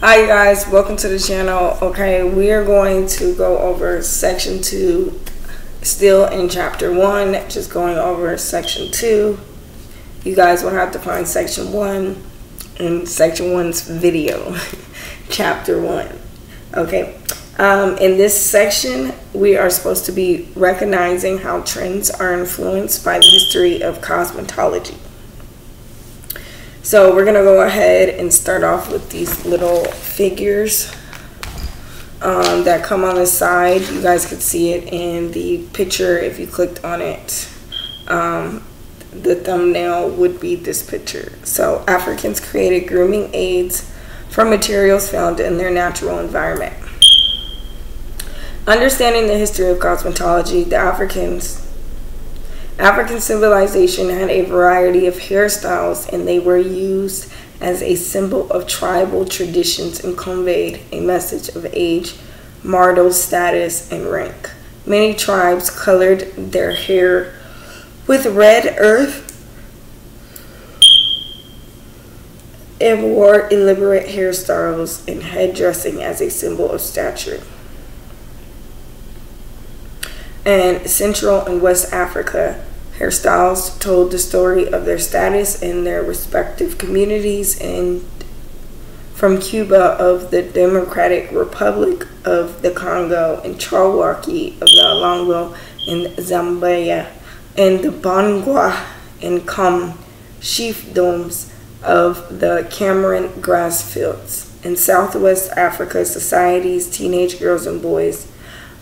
Hi guys, welcome to the channel. Okay, we are going to go over section 2, still in chapter 1, just going over section 2. You guys will have to find section 1 in section 1's video, chapter 1. Okay, in this section, we are supposed to be recognizing how trends are influenced by the history of cosmetology. So we're going to go ahead and start off with these little figures that come on the side. You guys could see it in the picture if you clicked on it. The thumbnail would be this picture. So Africans created grooming aids from materials found in their natural environment. Understanding the history of cosmetology, the African civilization had a variety of hairstyles, and they were used as a symbol of tribal traditions and conveyed a message of age, marital status, and rank. Many tribes colored their hair with red earth and wore elaborate hairstyles and head dressing as a symbol of stature. And Central and West Africa, hairstyles told the story of their status in their respective communities, and from Cuba of the Democratic Republic of the Congo, and Chawaki of the Alongo in Zambia, and the Bangwa and Kom chiefdoms of the Cameroon grass fields. In Southwest Africa, societies, teenage girls and boys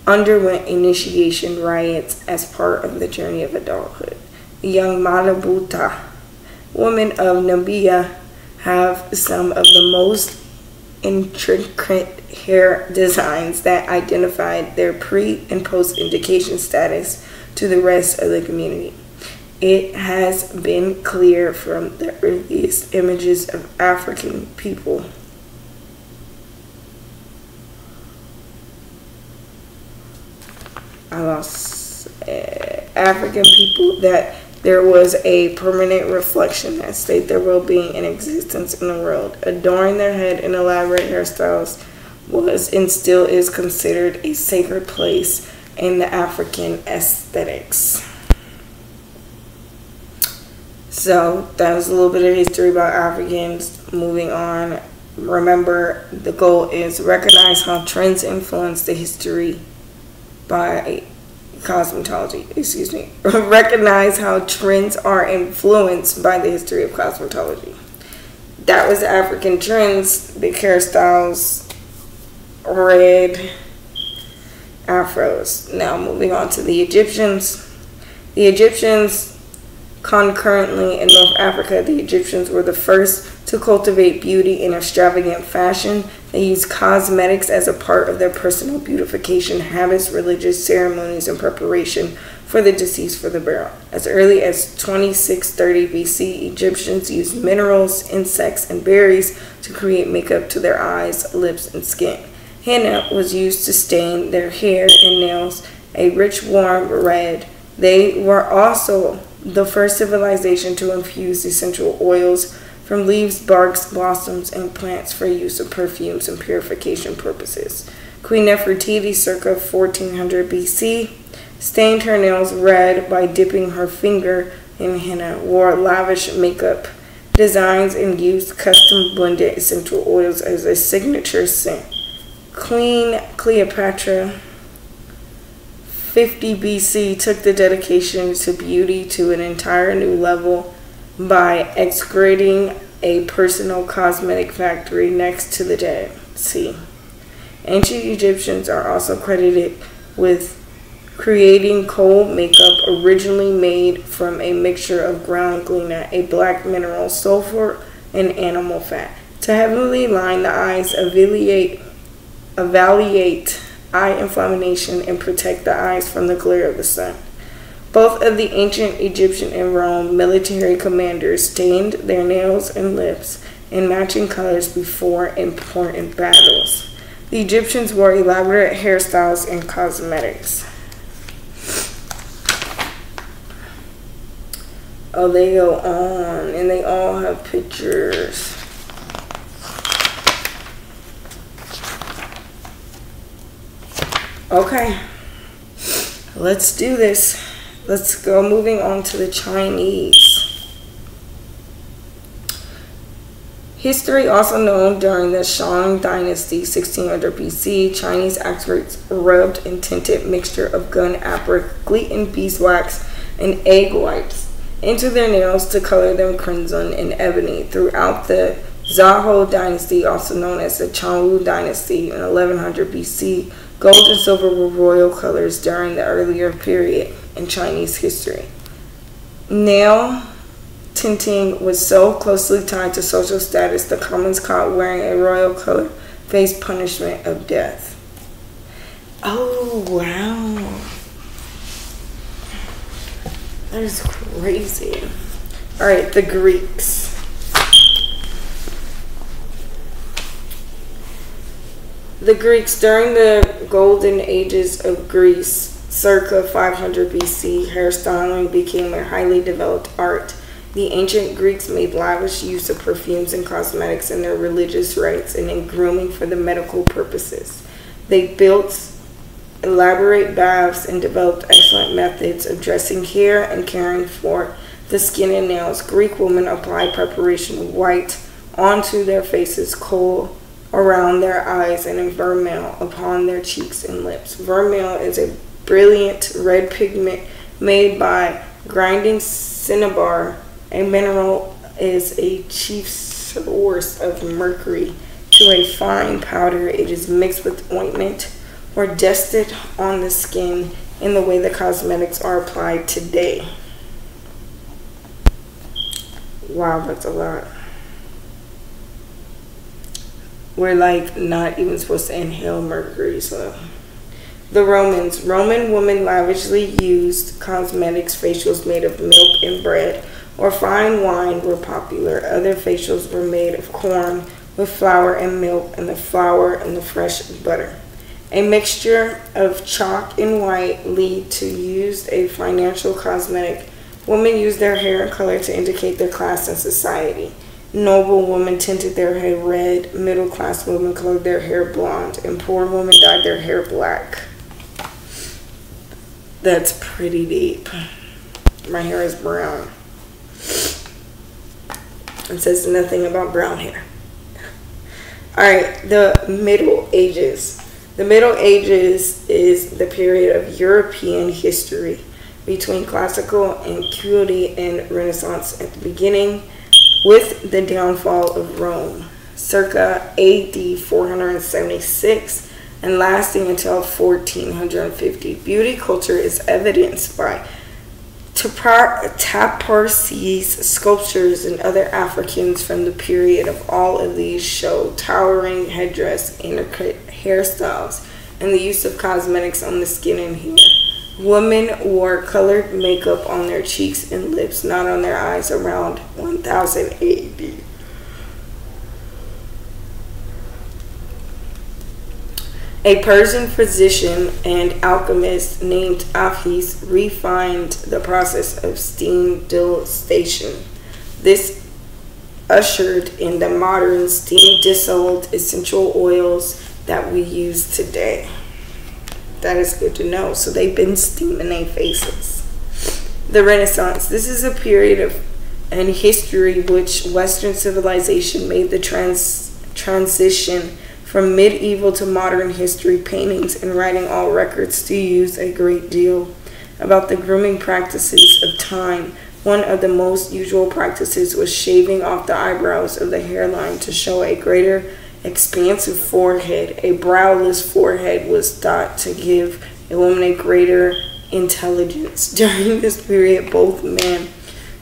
underwent initiation rites as part of the journey of adulthood. The young Malabuta women of Namibia have some of the most intricate hair designs that identified their pre- and post-indication status to the rest of the community. It has been clear from the earliest images of African people African people that there was a permanent reflection that state their well-being and existence in the world. Adorning their head in elaborate hairstyles was and still is considered a sacred place in the African aesthetics. So that was a little bit of history about Africans. Moving on, remember the goal is recognize how trends influence the history by cosmetology, recognize how trends are influenced by the history of cosmetology. That was African trends, big hairstyles, red afros. Now moving on to the Egyptians. The Egyptians, concurrently in North Africa, the Egyptians were the first to cultivate beauty in extravagant fashion. They used cosmetics as a part of their personal beautification habits, religious ceremonies, and preparation for the deceased for the burial. As early as 2630 BC, Egyptians used minerals, insects, and berries to create makeup to their eyes, lips, and skin. Henna was used to stain their hair and nails a rich, warm red. They were also the first civilization to infuse essential oils from leaves, barks, blossoms, and plants for use of perfumes and purification purposes. Queen Nefertiti, circa 1400 BC, stained her nails red by dipping her finger in henna, wore lavish makeup designs, and used custom blended essential oils as a signature scent. Queen Cleopatra, 50 BC, took the dedication to beauty to an entire new level by excavating a personal cosmetic factory next to the Dead Sea. Ancient Egyptians are also credited with creating kohl makeup, originally made from a mixture of ground glina, a black mineral, sulfur, and animal fat, to heavily line the eyes, alleviate eye inflammation, and protect the eyes from the glare of the sun. Both of the ancient Egyptian and Rome military commanders stained their nails and lips in matching colors before important battles. The Egyptians wore elaborate hairstyles and cosmetics. Oh, they go on, and they all have pictures. Okay, let's do this. Let's go moving on to the Chinese. History, also known during the Shang Dynasty, 1600 BC, Chinese experts rubbed and tinted mixture of gun apric, gluten, beeswax, and egg whites into their nails to color them crimson and ebony. Throughout the Zhou Dynasty, also known as the Changwu Dynasty, in 1100 BC, gold and silver were royal colors during the earlier period in Chinese history. Nail tinting was so closely tied to social status, the commons caught wearing a royal color faced punishment of death. Oh, wow. That is crazy. All right, the Greeks. The Greeks, during the golden ages of Greece, circa 500 BC, hairstyling became a highly developed art. The ancient Greeks made lavish use of perfumes and cosmetics in their religious rites and in grooming for the medical purposes. They built elaborate baths and developed excellent methods of dressing hair and caring for the skin and nails. Greek women applied preparation white onto their faces, kohl around their eyes, and vermeil upon their cheeks and lips. Vermeil is a brilliant red pigment made by grinding cinnabar. A mineral is a chief source of mercury to a fine powder. It is mixed with ointment or dusted on the skin in the way the cosmetics are applied today. Wow, that's a lot. We're like not even supposed to inhale mercury, so. The Romans. Roman women lavishly used cosmetics. Facials made of milk and bread or fine wine were popular. Other facials were made of corn with flour and milk, and the flour and the fresh butter. A mixture of chalk and white lead to used a financial cosmetic. Women used their hair and color to indicate their class in society. Noble women tinted their hair red, middle-class women colored their hair blonde, and poor women dyed their hair black. That's pretty deep. My hair is brown. It says nothing about brown hair. Alright, the Middle Ages. The Middle Ages is the period of European history between classical antiquity and Renaissance at the beginning, with the downfall of Rome, circa AD 476, and lasting until 1450. Beauty culture is evidenced by tapestries, sculptures, and other Africans from the period. Of all of these show towering headdress, intricate hairstyles, and the use of cosmetics on the skin and hair. Women wore colored makeup on their cheeks and lips, not on their eyes, around 1000 AD. A Persian physician and alchemist named Apis refined the process of steam distillation. This ushered in the modern steam distilled essential oils that we use today. That is good to know. So they've been steaming their faces. The Renaissance. This is a period of in history which Western civilization made the transition from medieval to modern history. Paintings and writing all records to use a great deal about the grooming practices of time. One of the most usual practices was shaving off the eyebrows of the hairline to show a greater expansive forehead. A browless forehead was thought to give a woman a greater intelligence. During this period, both men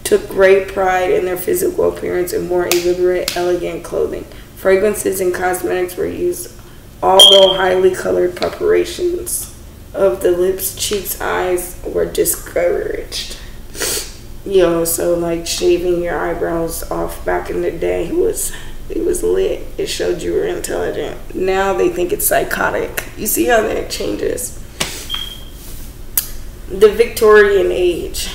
took great pride in their physical appearance and wore elaborate, elegant clothing. Fragrances and cosmetics were used, although highly colored preparations of the lips, cheeks, eyes were discouraged. Yo, so like shaving your eyebrows off back in the day it was lit. It showed you were intelligent. Now they think it's psychotic. You see how that changes. The Victorian Age.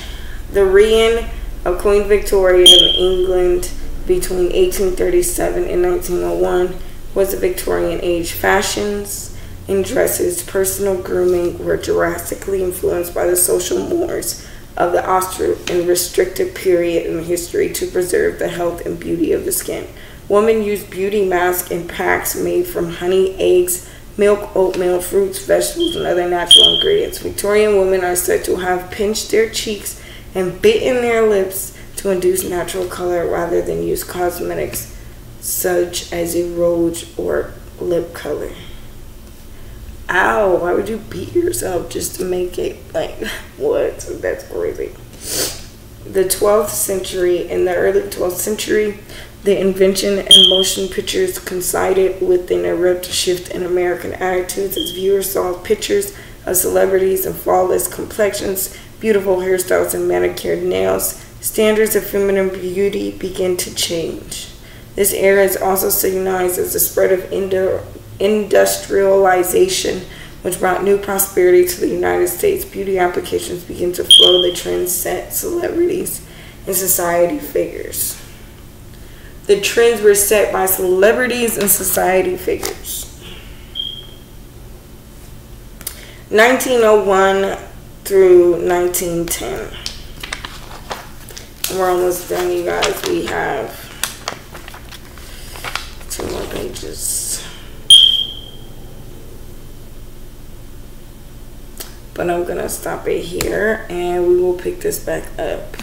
The reign of Queen Victoria in England between 1837 and 1901 was the Victorian Age. Fashions and dresses, personal grooming were drastically influenced by the social mores of the austral and restrictive period in history to preserve the health and beauty of the skin. Women used beauty masks and packs made from honey, eggs, milk, oatmeal, fruits, vegetables, and other natural ingredients. Victorian women are said to have pinched their cheeks and bitten their lips to induce natural color rather than use cosmetics such as a rouge or lip color. Ow, why would you beat yourself just to make it like, what? That's crazy. The 12th century, in the early 12th century, the invention and motion pictures coincided with an abrupt shift in American attitudes as viewers saw pictures of celebrities in flawless complexions, beautiful hairstyles, and manicured nails. Standards of feminine beauty began to change. This era is also signalized as the spread of industrialization, which brought new prosperity to the United States. Beauty applications began to flow. The trends set celebrities and society figures. The trends were set by celebrities and society figures. 1901 through 1910. We're almost done, you guys. We have 2 more pages. But I'm going to stop it here and we will pick this back up